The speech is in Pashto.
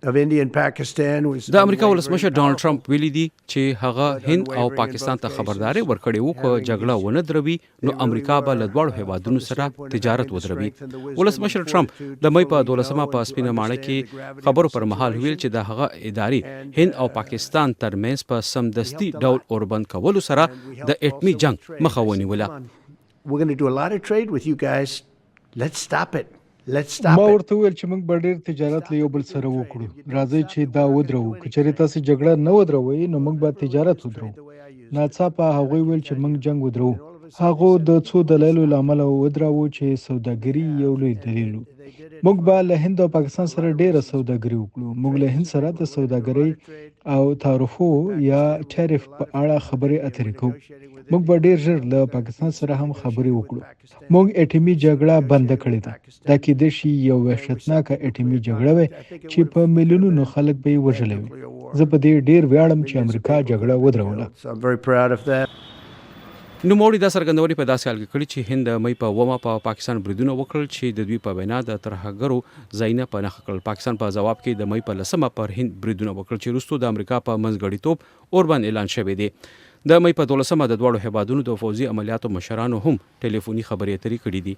د امریکا ولسمشر ډانلډ ټرمپ ویلي دي چې هغه هند او پاکستان ته خبرداري ورکړې وو چې جګړه ودروي نو امریکا به له دواړو هېوادونو سره تجارت ودروي. ولسمشر ټرمپ د مې په 12مه په سپینه ماڼۍ کې خبرو پر مهال ویل چې د هغه ادارې هند او پاکستان ترمنځ په سمدستي ډول اوربند کولو سره د ايټمي جنگ مخه ونیوله. ما ورته وویل چې موږ به ډېر تجارت له یو بل سره وکړو. راځئ چې دا ودرو. که چېرې تاسې جګړه نه ودروئ نو موږ به تجارت ودرو. ناڅاپه هغوی ویل چې موږ جنګ ودرو. هغو د څو دلایلو له امله ودراوه چې سوداګري یو لوی دلیل و. موږ به له هند او پاکستان سره ډېره سوداګري وکړو. موږ له هند سره د سوداګرۍ او تعرفو یا ټیرف په اړه خبرې اترې کوو. موږ به ډېر ژر له پاکستان سره هم خبرې وکړو. موږ ايټمي جګړه بند کړې ده. دا کېدای شي یو وحشتناکه ايټمي جګړه وي چې په میلیونونو خلک به یې وژلي وي. زه په دې ډېر ویاړم چې امریکا جګړه ودروله. نوموړي دا څرګندونې په داسې حال کې کړې چې هند د مې په 9 په پاکستان بریدونه وکړل چې د دوی په وینا د ترهګرو ځایونه په نښه کړل. پاکستان په ځواب کې د مې په 10 پر هند بریدونه وکړل چې وروسته د امریکا په منځګړیتوب اوربند اعلان شوی دی. د مې په 12 د دواړو هېوادونو د فوزي عملیاتو مشرانو هم ټلیفوني خبرې اترې کړې دي.